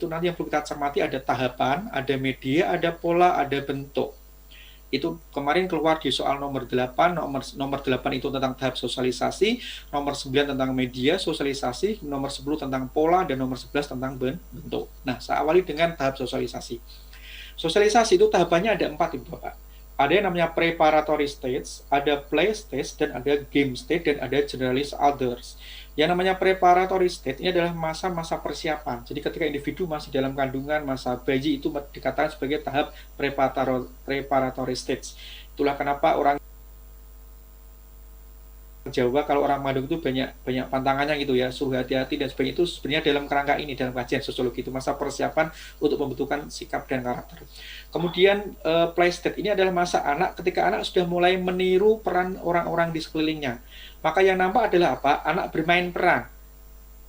itu nanti yang perlu kita cermati ada tahapan, ada media, ada pola, ada bentuk. Itu kemarin keluar di soal nomor 8, nomor 8 itu tentang tahap sosialisasi, nomor 9 tentang media sosialisasi, nomor 10 tentang pola, dan nomor 11 tentang bentuk. Nah, saya awali dengan tahap sosialisasi. Sosialisasi itu tahapannya ada 4, Ibu Bapak. Ada yang namanya preparatory stage, ada play stage, dan ada game stage, dan ada generalist others. Yang namanya preparatory stage ini adalah masa-masa persiapan. Jadi ketika individu masih dalam kandungan, masa bayi itu dikatakan sebagai tahap preparatory stage. Itulah kenapa orang Jawa kalau orang Bandung itu banyak pantangannya gitu ya, suruh hati-hati dan sebagainya, itu sebenarnya dalam kerangka ini, dalam kajian sosiologi itu masa persiapan untuk pembentukan sikap dan karakter. Kemudian play state ini adalah masa anak ketika anak sudah mulai meniru peran orang-orang di sekelilingnya. Maka yang nampak adalah apa? Anak bermain peran.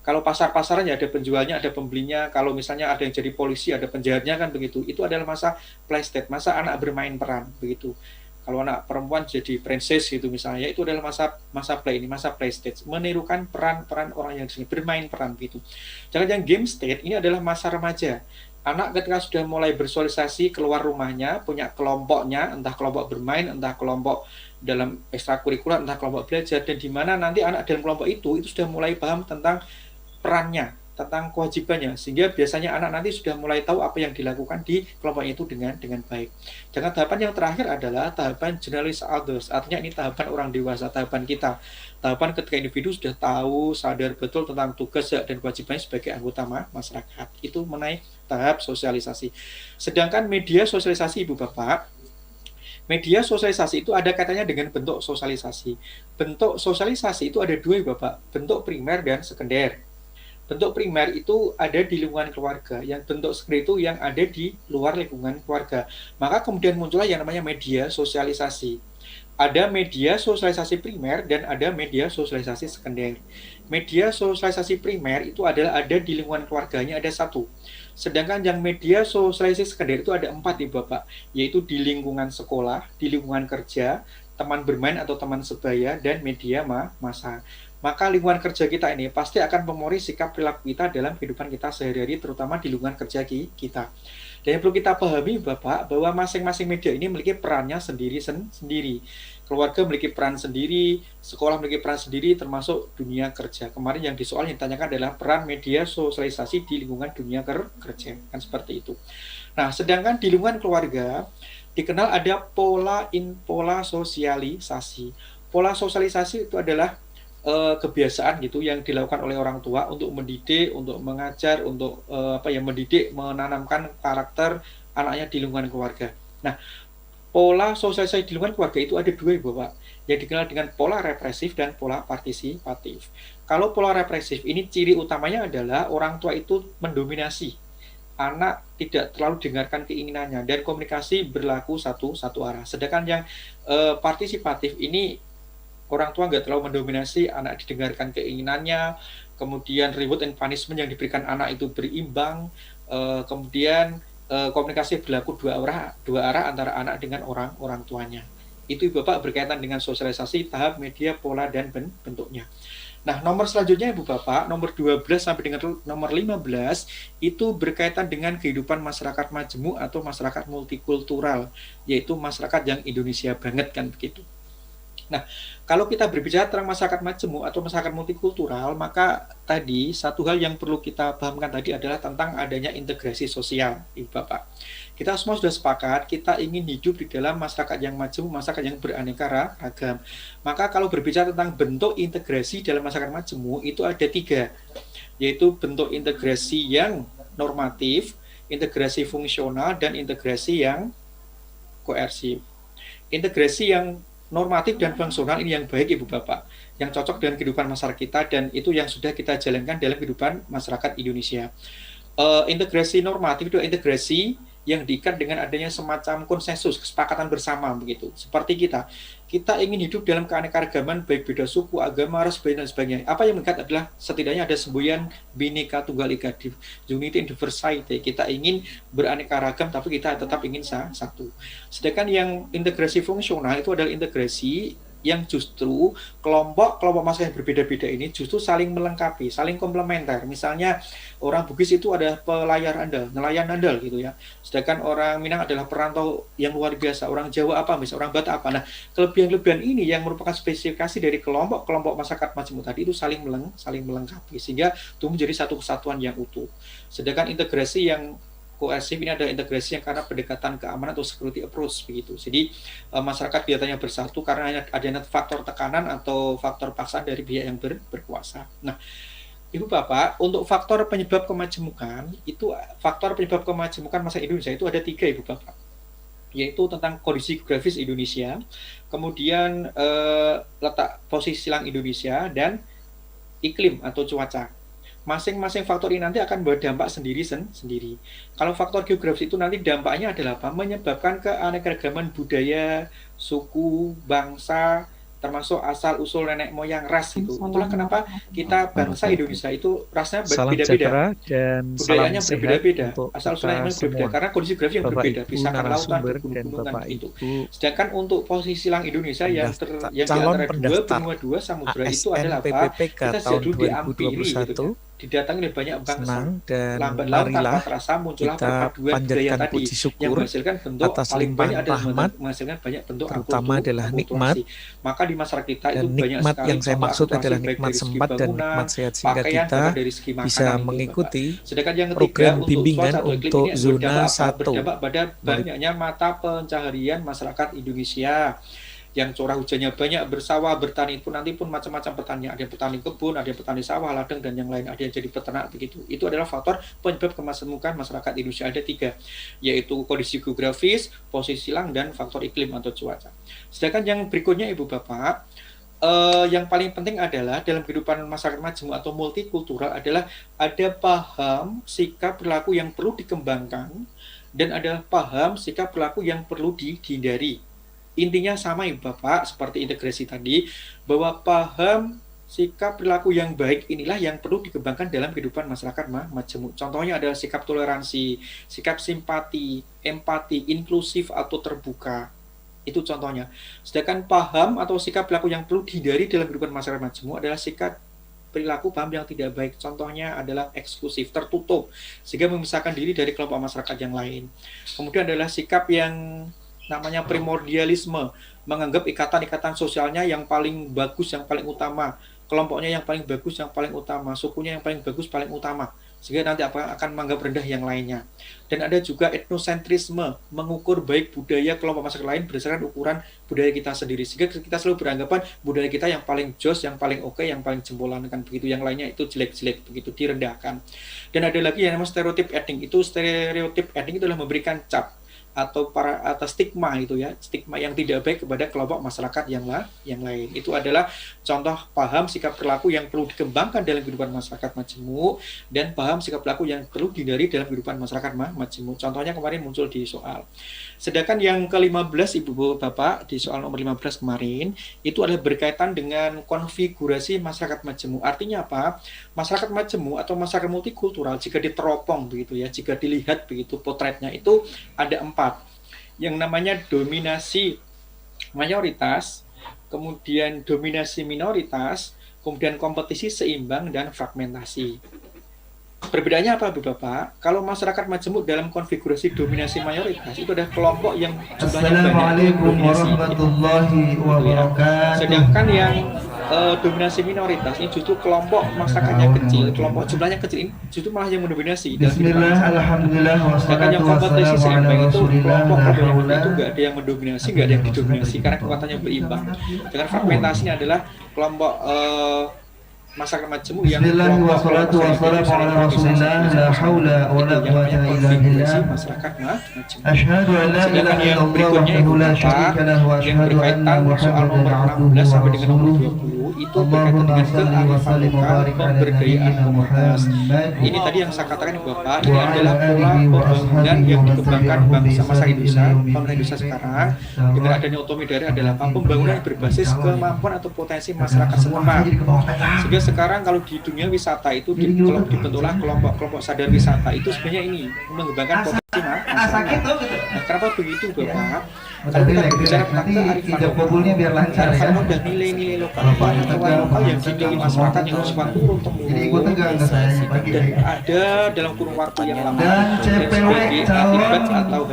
Kalau pasar-pasaran ya ada penjualnya, ada pembelinya. Kalau misalnya ada yang jadi polisi, ada penjahatnya, kan begitu. Itu adalah masa play state, masa anak bermain peran, begitu. Kalau anak perempuan jadi princess gitu misalnya, itu adalah masa play ini, masa play stage, menirukan peran-peran orang yang disini, bermain peran gitu. Jangan yang game state ini adalah masa remaja. Anak ketika sudah mulai bersosialisasi keluar rumahnya, punya kelompoknya, entah kelompok bermain, entah kelompok dalam ekstrakurikuler, entah kelompok belajar, dan di mana nanti anak dalam kelompok itu sudah mulai paham tentang perannya, tentang kewajibannya, sehingga biasanya anak nanti sudah mulai tahu apa yang dilakukan di kelompok itu dengan baik. Dan tahapan yang terakhir adalah tahapan generalist others, artinya ini tahapan orang dewasa, tahapan kita, tahapan ketika individu sudah tahu, sadar betul tentang tugas dan kewajibannya sebagai anggota masyarakat. Itu mengenai tahap sosialisasi. Sedangkan media sosialisasi, Ibu Bapak, media sosialisasi itu ada kaitannya dengan bentuk sosialisasi. Bentuk sosialisasi itu ada dua, Bapak, bentuk primer dan sekunder. Bentuk primer itu ada di lingkungan keluarga, yang bentuk sekunder itu yang ada di luar lingkungan keluarga. Maka kemudian muncullah yang namanya media sosialisasi. Ada media sosialisasi primer dan ada media sosialisasi sekunder. Media sosialisasi primer itu adalah ada di lingkungan keluarganya, ada 1. Sedangkan yang media sosialisasi sekunder itu ada 4, Ibu Bapak, yaitu di lingkungan sekolah, di lingkungan kerja, teman bermain atau teman sebaya, dan media massa. Maka lingkungan kerja kita ini pasti akan mempengaruhi sikap perilaku kita dalam kehidupan kita sehari-hari, terutama di lingkungan kerja kita. Dan yang perlu kita pahami, Bapak, bahwa masing-masing media ini memiliki perannya sendiri. Keluarga memiliki peran sendiri, sekolah memiliki peran sendiri, termasuk dunia kerja. Kemarin yang di soal yang ditanyakan adalah peran media sosialisasi di lingkungan dunia kerja, kan seperti itu. Nah, sedangkan di lingkungan keluarga dikenal ada pola sosialisasi. Pola sosialisasi itu adalah kebiasaan gitu yang dilakukan oleh orang tua untuk mendidik, untuk mengajar, untuk mendidik, menanamkan karakter anaknya di lingkungan keluarga. Nah, pola sosialisasi di lingkungan keluarga itu ada 2, Bapak, yang dikenal dengan pola represif dan pola partisipatif. Kalau pola represif ini ciri utamanya adalah orang tua itu mendominasi, anak tidak terlalu dengarkan keinginannya, dan komunikasi berlaku satu arah. Sedangkan yang partisipatif ini orang tua nggak terlalu mendominasi, anak didengarkan keinginannya, kemudian reward and punishment yang diberikan anak itu berimbang, kemudian komunikasi berlaku dua arah antara anak dengan orang tuanya. Itu, Bapak, berkaitan dengan sosialisasi tahap media, pola, dan bentuknya. Nah, nomor selanjutnya, Ibu Bapak, nomor 12 sampai dengan nomor 15, itu berkaitan dengan kehidupan masyarakat majemuk atau masyarakat multikultural, yaitu masyarakat yang Indonesia banget, kan begitu. Nah, kalau kita berbicara tentang masyarakat majemuk atau masyarakat multikultural, maka tadi satu hal yang perlu kita pahamkan tadi adalah tentang adanya integrasi sosial, Ibu Bapak. Kita semua sudah sepakat, kita ingin hidup di dalam masyarakat yang majemuk, masyarakat yang beraneka ragam. Maka kalau berbicara tentang bentuk integrasi dalam masyarakat majemuk, itu ada 3, yaitu bentuk integrasi yang normatif, integrasi fungsional, dan integrasi yang koersif. Integrasi yang normatif dan fungsional ini yang baik, Ibu Bapak, yang cocok dengan kehidupan masyarakat kita, dan itu yang sudah kita jalankan dalam kehidupan masyarakat Indonesia. Integrasi normatif itu integrasi yang diikat dengan adanya semacam konsensus, kesepakatan bersama begitu. Seperti kita ingin hidup dalam keanekaragaman, baik beda suku, agama, ras, dan sebagainya. Apa yang mengikat adalah setidaknya ada semboyan Bhinneka Tunggal Ika, unity in diversity. Kita ingin beraneka ragam, tapi kita tetap ingin satu. Sedangkan yang integrasi fungsional itu adalah integrasi yang justru kelompok masyarakat yang berbeda-beda ini justru saling melengkapi, saling komplementer. Misalnya orang Bugis itu ada pelayar andal, nelayan andal gitu ya. Sedangkan orang Minang adalah perantau yang luar biasa. Orang Jawa apa, misalnya orang Batak apa. Nah, kelebihan-kelebihan ini yang merupakan spesifikasi dari kelompok masyarakat majemuk tadi itu saling melengkapi sehingga itu menjadi satu kesatuan yang utuh. Sedangkan integrasi yang koersif ini ada integrasi yang karena pendekatan keamanan atau security approach begitu. Jadi masyarakat biasanya bersatu karena adanya faktor tekanan atau faktor paksaan dari pihak yang berkuasa. Nah, Ibu Bapak, untuk faktor penyebab kemajemukan masyarakat Indonesia itu ada 3 Ibu Bapak, yaitu tentang kondisi geografis Indonesia, kemudian letak posisi silang Indonesia, dan iklim atau cuaca. Masing-masing faktor ini nanti akan berdampak sendiri. Kalau faktor geografis itu nanti dampaknya adalah apa? Menyebabkan keanekaragaman budaya, suku, bangsa, termasuk asal-usul nenek moyang ras itu. Itulah kenapa kita bangsa Indonesia itu rasnya berbeda-beda. Budayanya berbeda-beda. Asal-usulnya berbeda karena kondisi geografis yang berbeda. Bisa kan lautan, gunung-gunungan gitu. Sedangkan untuk posisi silang Indonesia yang di antara dua samudra itu adalah apa? Kita sejak dulu diampiri gitu. Didatangi oleh banyak bangsa, lambat laun tanpa terasa muncullah perpaduan budaya tadi yang menghasilkan bentuk paling banyak adalah menghasilkan banyak bentuk terutama adalah nikmat. Maka di masyarakat kita itu banyak nikmat sekali yang saya maksud adalah nikmat sempat dan nikmat sehat sehingga kita bisa mengikuti program bimbingan untuk zona 1 berdampak pada banyaknya mata pencaharian masyarakat Indonesia yang curah hujannya banyak, bersawah, bertani pun nanti pun macam-macam pertanian, ada yang petani kebun, ada yang petani sawah, ladang, dan yang lain, ada yang jadi peternak begitu. Itu adalah faktor penyebab kemajemukan masyarakat Indonesia. Ada 3, yaitu kondisi geografis, posisi silang, dan faktor iklim atau cuaca. Sedangkan yang berikutnya Ibu Bapak, yang paling penting adalah dalam kehidupan masyarakat majemuk atau multikultural adalah ada paham, sikap, perilaku yang perlu dikembangkan, dan ada paham, sikap, perilaku yang perlu dihindari. Intinya sama Ibu Bapak, seperti integrasi tadi, bahwa paham, sikap, perilaku yang baik inilah yang perlu dikembangkan dalam kehidupan masyarakat majemuk. Contohnya adalah sikap toleransi, sikap simpati, empati, inklusif atau terbuka. Itu contohnya. Sedangkan paham atau sikap perilaku yang perlu dihindari dalam kehidupan masyarakat majemuk adalah sikap perilaku paham yang tidak baik. Contohnya adalah eksklusif, tertutup, sehingga memisahkan diri dari kelompok masyarakat yang lain. Kemudian adalah sikap yang namanya primordialisme, menganggap ikatan-ikatan sosialnya yang paling bagus, yang paling utama, kelompoknya yang paling bagus, yang paling utama, sukunya yang paling bagus, paling utama, sehingga nanti akan menganggap rendah yang lainnya. Dan ada juga etnosentrisme, mengukur baik budaya kelompok masyarakat lain berdasarkan ukuran budaya kita sendiri, sehingga kita selalu beranggapan budaya kita yang paling jos, yang paling oke, yang paling jempolan, kan begitu, yang lainnya itu jelek-jelek, begitu, direndahkan. Dan ada lagi yang namanya stereotip etnik. Itu stereotip etnik itu adalah memberikan cap atau stigma itu ya, stigma yang tidak baik kepada kelompok masyarakat yang lain. Itu adalah contoh paham sikap perilaku yang perlu dikembangkan dalam kehidupan masyarakat majemuk dan paham sikap perilaku yang perlu dihindari dalam kehidupan masyarakat majemuk. Contohnya kemarin muncul di soal. Sedangkan yang ke-15 Ibu Bapak di soal nomor 15 kemarin itu adalah berkaitan dengan konfigurasi masyarakat majemuk. Artinya apa? Masyarakat majemuk atau masyarakat multikultural jika diteropong begitu ya, jika dilihat begitu potretnya itu ada 4. Yang namanya dominasi mayoritas, kemudian dominasi minoritas, kemudian kompetisi seimbang, dan fragmentasi. Perbedaannya apa, Bu Bapak? Kalau masyarakat majemuk dalam konfigurasi dominasi mayoritas itu ada kelompok yang jumlahnya banyak dominasi, sedangkan yang dominasi minoritas ini justru kelompok masyarakatnya kecil, kelompok jumlahnya kecil ini justru malah yang mendominasi. Sedangkan yang kompetisi seimbang itu kelompok itu nggak ada yang mendominasi, nggak ada yang didominasi karena kekuatannya berimbang. Dengan fragmentasinya adalah kelompok masyarakat majemuk yang masyarakat majemuk. Sedangkan yang berikutnya Ibu Bapak yang berkaitan soal nomor 16 sampai dengan nomor 20 itu berkaitan dengan kearifan lokal, pemberdayaan komunitas. Ini tadi yang saya katakan Ibu Bapak, ini adalah pola pembangunan yang dikembangkan bangsa masyarakat Indonesia, pemerintah Indonesia sekarang dengan adanya otonomi daerah adalah pembangunan yang berbasis kemampuan atau potensi masyarakat setempat. Sehingga sekarang kalau di dunia wisata itu kalau dibentuklah kelompok-kelompok sadar wisata itu sebenarnya ini mengembangkan potensi sakit tuh gitu. Nah, kenapa begitu Bapak? Kalau kita bicara tentang kearifan populnya biar lancar ya. Ada nilai-nilai lokal, pengetahuan lokal yang dimiliki masyarakat yang bersifat turun temurun. Jadi ikut tegang saya bagi. Dan ada dalam kurun waktu yang lama. Dan CPW calon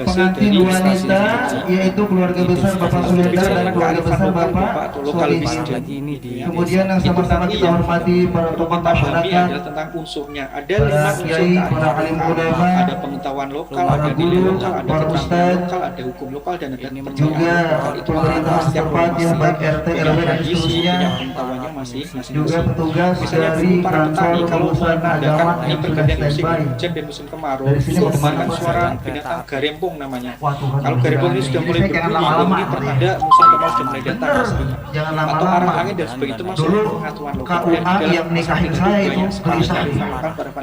pengantin wanita yaitu keluarga besar Bapak Sulaiman dan keluarga besar Bapak Sulaiman. Kemudian yang sama-sama kita hormati para tokoh masyarakat. Adalah tentang unsurnya. Ada 5 unsur kearifan. Ada pengetahuan lokal, ada nilai lokal, ada keterampilan lokal, ada hukum lokal dan ada juga pemerintah setempat yang baik RT, RW dan seterusnya, juga petugas dari kantor urusan agama yang sudah standby. Hujan dan musim kemarau itu menggunakan suara binatang garempung namanya. Kalau garempung ini sudah mulai berbunyi, ini pertanda musim kemarau sudah mulai datang. Atau arah angin dan sebagainya itu masuk pengetahuan lokal. KUA yang nikahin saya itu gelisah,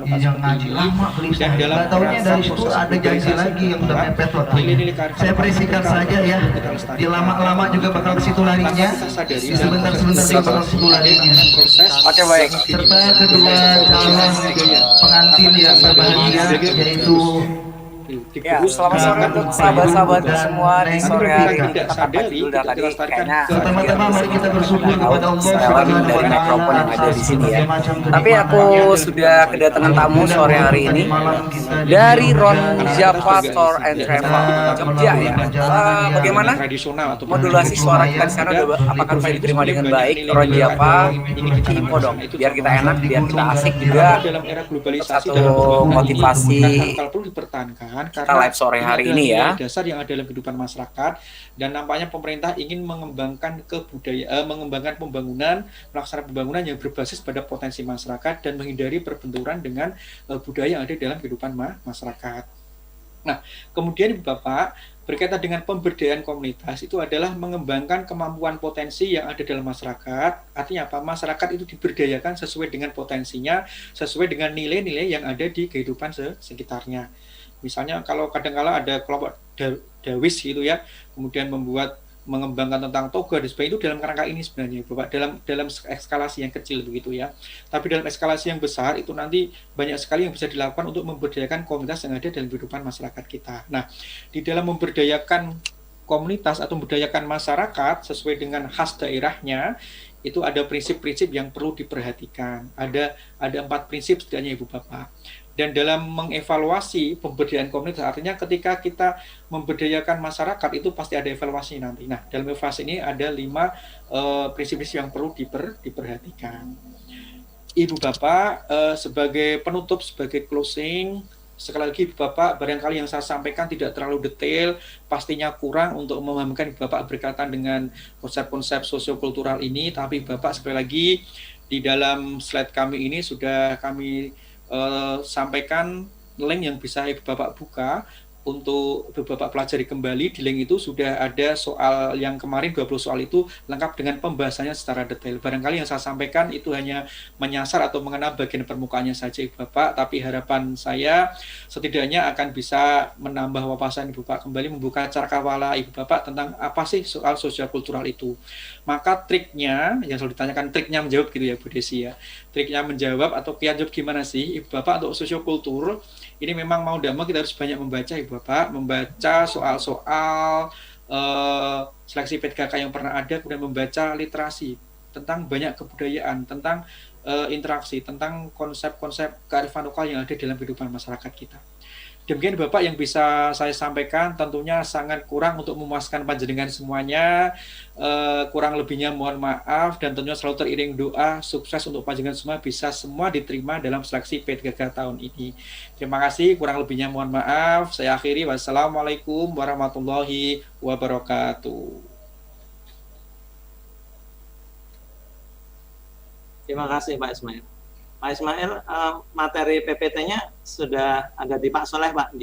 yang ngaji lama gelisah. Nggak taunya dari situ ada janji lagi yang udah mepet loh. Saya perisikan saja ya, di lama-lama juga bakal ke situ larinya, sebentar-sebentar juga bakal ke situ larinya. Oke, baik. Serta kedua calon pengantin yang berbahagia yaitu Ya, selamat sore untuk sahabat-sahabat semua di sore hari ini. Kita sadari tadi kayaknya pertama-tama mari kita bersyukur kepada Allah dari mikrofon yang ada di sini ya. Tapi aku sudah kedatangan tamu sore hari ini dari Ron Java Tour and Travel Jogja ya. Bagaimana modulasi suara kita di sana? Apakah bisa diterima dengan baik? Ron Java, info dong. Biar kita enak, biar kita asik juga. Satu motivasi kita live sore hari ini ya. Dasar yang ada dalam kehidupan masyarakat dan nampaknya pemerintah ingin mengembangkan mengembangkan pembangunan, melaksanakan pembangunan yang berbasis pada potensi masyarakat dan menghindari perbenturan dengan budaya yang ada dalam kehidupan masyarakat. Nah, kemudian Bapak berkaitan dengan pemberdayaan komunitas itu adalah mengembangkan kemampuan potensi yang ada dalam masyarakat. Artinya apa? Masyarakat itu diberdayakan sesuai dengan potensinya, sesuai dengan nilai-nilai yang ada di kehidupan sekitarnya. Misalnya kalau kadang-kala ada kelompok dawis gitu ya, kemudian mengembangkan tentang toga dan sebagainya, itu dalam kerangka ini sebenarnya Bapak, dalam eskalasi yang kecil begitu ya. Tapi dalam eskalasi yang besar itu nanti banyak sekali yang bisa dilakukan untuk memberdayakan komunitas yang ada dalam kehidupan masyarakat kita. Nah, di dalam memberdayakan komunitas atau memberdayakan masyarakat sesuai dengan khas daerahnya, itu ada prinsip-prinsip yang perlu diperhatikan. Ada 4 prinsip setidaknya Ibu Bapak. Dan dalam mengevaluasi pemberdayaan komunitas, artinya ketika kita memberdayakan masyarakat itu pasti ada evaluasi nanti. Nah, dalam evaluasi ini ada 5 prinsip-prinsip yang perlu diperhatikan. Ibu Bapak, sebagai penutup, sebagai closing, sekali lagi Ibu Bapak, barangkali yang saya sampaikan tidak terlalu detail, pastinya kurang untuk memahamkan Ibu Bapak berkaitan dengan konsep-konsep sosiokultural ini, tapi Bapak sekali lagi di dalam slide kami ini sudah kami sampaikan link yang bisa Ibu Bapak buka untuk Ibu Bapak pelajari kembali. Di link itu sudah ada soal yang kemarin 20 soal itu lengkap dengan pembahasannya secara detail. Barangkali yang saya sampaikan itu hanya menyasar atau mengenai bagian permukaannya saja Ibu Bapak, tapi harapan saya setidaknya akan bisa menambah wawasan Ibu Bapak kembali, membuka cakrawala Ibu Bapak tentang apa sih soal sosial kultural itu. Maka triknya, yang selalu ditanyakan triknya menjawab gitu ya Bu Desi ya. Triknya menjawab atau kian jawab gimana sih Ibu Bapak untuk sosiokultur, ini memang mau tidak mau kita harus banyak membaca Ibu Bapak, membaca soal-soal seleksi PTKK yang pernah ada, kemudian membaca literasi tentang banyak kebudayaan, tentang interaksi, tentang konsep-konsep kearifan lokal yang ada dalam kehidupan masyarakat kita. Demikian Bapak yang bisa saya sampaikan, tentunya sangat kurang untuk memuaskan panjenengan semuanya, kurang lebihnya mohon maaf, dan tentunya selalu teriring doa sukses untuk panjenengan semua bisa semua diterima dalam seleksi P3K tahun ini. Terima kasih, kurang lebihnya mohon maaf. Saya akhiri, wassalamualaikum warahmatullahi wabarakatuh. Terima kasih Pak Ismail. Pak Ismail, materi PPT-nya sudah ada di Pak Soleh, Pak?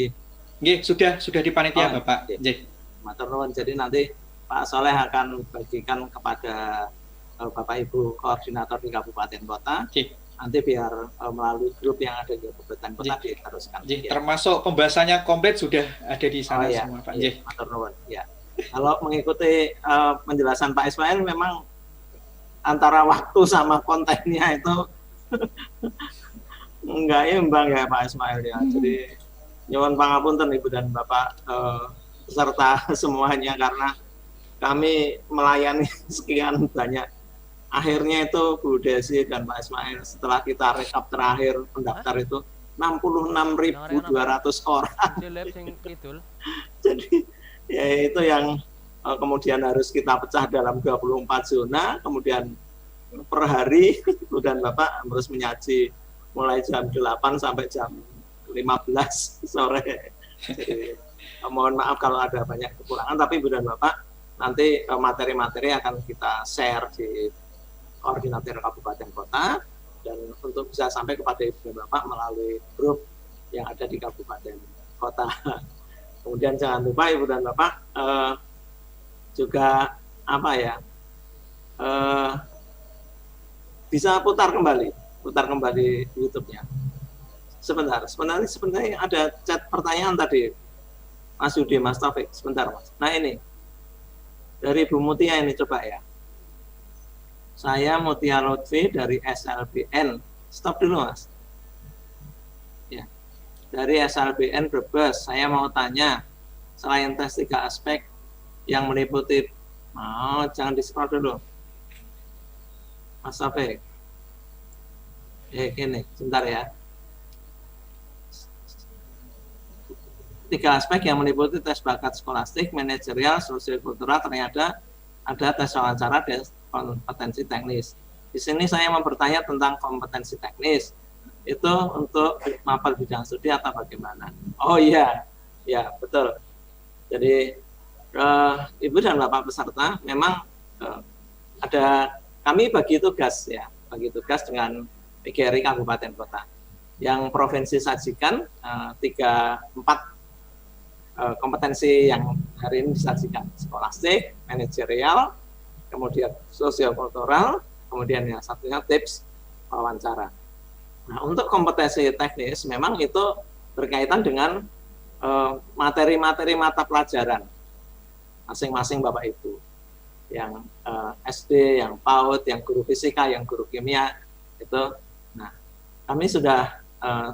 Nggih, sudah di panitia, Bapak. Nggih. Matur nuwun. Jadi nanti Pak Soleh akan bagikan kepada Bapak Ibu koordinator di kabupaten kota. Nggih. Nanti biar melalui grup yang ada di kabupaten kota diteruskan. Nggih. Termasuk pembahasannya komplit sudah ada di sana semua, Pak. Nggih. Matur nuwun. Ya. Kalau mengikuti penjelasan Pak Ismail, memang antara waktu sama kontennya itu enggak imbang ya Pak Ismail ya. Jadi nyuwun pangapunten Ibu dan Bapak peserta semuanya, karena kami melayani sekian banyak. Akhirnya itu Bu Desi dan Pak Ismail, setelah kita rekap terakhir pendaftar itu 66.200 orang. Jadi ya itu yang kemudian harus kita pecah dalam 24 zona, kemudian per hari Ibu dan Bapak harus menyaji mulai jam 8 sampai jam 15 sore. Jadi, mohon maaf kalau ada banyak kekurangan, tapi Ibu dan Bapak nanti materi-materi akan kita share di koordinator kabupaten kota, dan untuk bisa sampai kepada Ibu dan Bapak melalui grup yang ada di kabupaten kota. Kemudian jangan lupa Ibu dan Bapak juga bisa putar kembali YouTube-nya. Sebenarnya ada chat pertanyaan tadi, Mas Yudi, Mas Taufik, sebentar Mas. Nah ini dari Bu Mutia ini, coba ya. Saya Mutia Lutfi dari SLBN. Stop dulu Mas. Ya. Dari SLBN Brebes, saya mau tanya, selain tes 3 aspek yang meliputi, jangan di-scroll dulu. Mas Taufik. Ini, sebentar ya. 3 aspek yang meliputi tes bakat skolastik, manajerial, sosial kultural, ternyata ada tes wawancara dan kompetensi teknis. Di sini saya mau bertanya tentang kompetensi teknis. Itu untuk mapel bidang studi atau bagaimana? Oh iya, ya betul. Jadi Ibu dan Bapak peserta memang kami bagi tugas dengan PGRI Kabupaten Kota. Yang provinsi sajikan 4 kompetensi yang hari ini disajikan, skolastik, manajerial, kemudian sosio-kultural, kemudian yang satunya tips wawancara. Nah, untuk kompetensi teknis memang itu berkaitan dengan materi-materi mata pelajaran masing-masing Bapak Ibu. Yang SD, yang PAUD, yang guru fisika, yang guru kimia, itu. Nah, kami sudah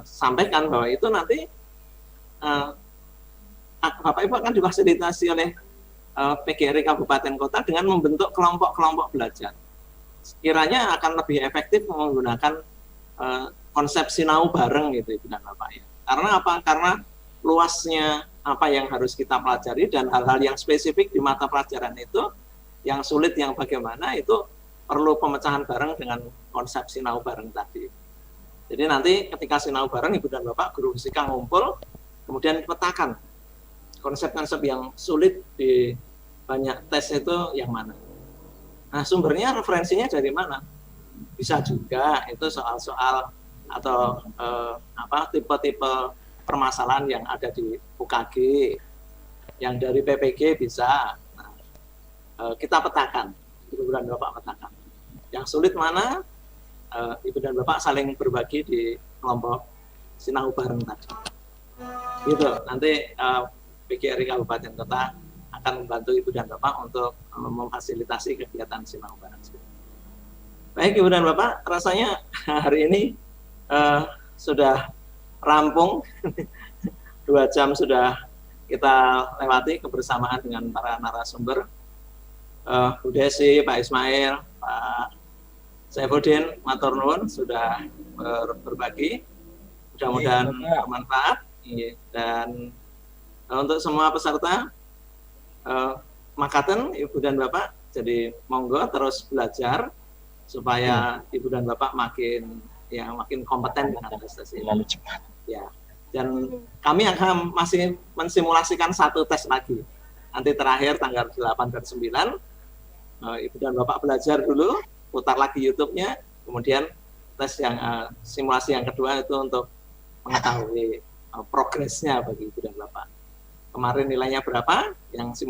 sampaikan bahwa itu nanti Bapak Ibu akan difasilitasi oleh PGRI Kabupaten Kota dengan membentuk kelompok-kelompok belajar. Sekiranya akan lebih efektif menggunakan konsep sinau bareng gitu Ibu dan Bapak ya. Karena apa? Karena luasnya apa yang harus kita pelajari dan hal-hal yang spesifik di mata pelajaran itu, yang sulit yang bagaimana itu perlu pemecahan bareng dengan konsep sinau bareng tadi. Jadi nanti ketika sinau bareng Ibu dan Bapak guru fisika ngumpul, kemudian petakan konsep-konsep yang sulit di banyak tes itu yang mana. Nah, sumbernya, referensinya dari mana? Bisa juga itu soal-soal atau tipe-tipe permasalahan yang ada di UKG, yang dari PPG bisa. Nah, kita petakan, Ibu dan Bapak petakan. Yang sulit mana? Ibu dan Bapak saling berbagi di kelompok sinau bareng tadi. Gitu. Nanti PGRI Kabupaten Kota akan membantu Ibu dan Bapak untuk memfasilitasi kegiatan sinau bareng. Baik Ibu dan Bapak, rasanya hari ini sudah rampung. 2 jam sudah kita lewati kebersamaan dengan para narasumber. Bu Desi, Pak Ismail, Pak Saifuddin, matur nuwun sudah berbagi. Mudah-mudahan bermanfaat. Dan untuk semua peserta, makaten Ibu dan Bapak, jadi monggo terus belajar supaya Ibu dan Bapak makin kompeten dengan tes ini. Ya. Dan kami akan masih mensimulasikan 1 tes lagi. Nanti terakhir tanggal 8 dan 9, Ibu dan Bapak belajar dulu, putar lagi YouTube-nya, kemudian tes yang simulasi yang kedua itu untuk mengetahui progresnya bagi Ibu dan Bapak. Kemarin nilainya berapa, yang simulasi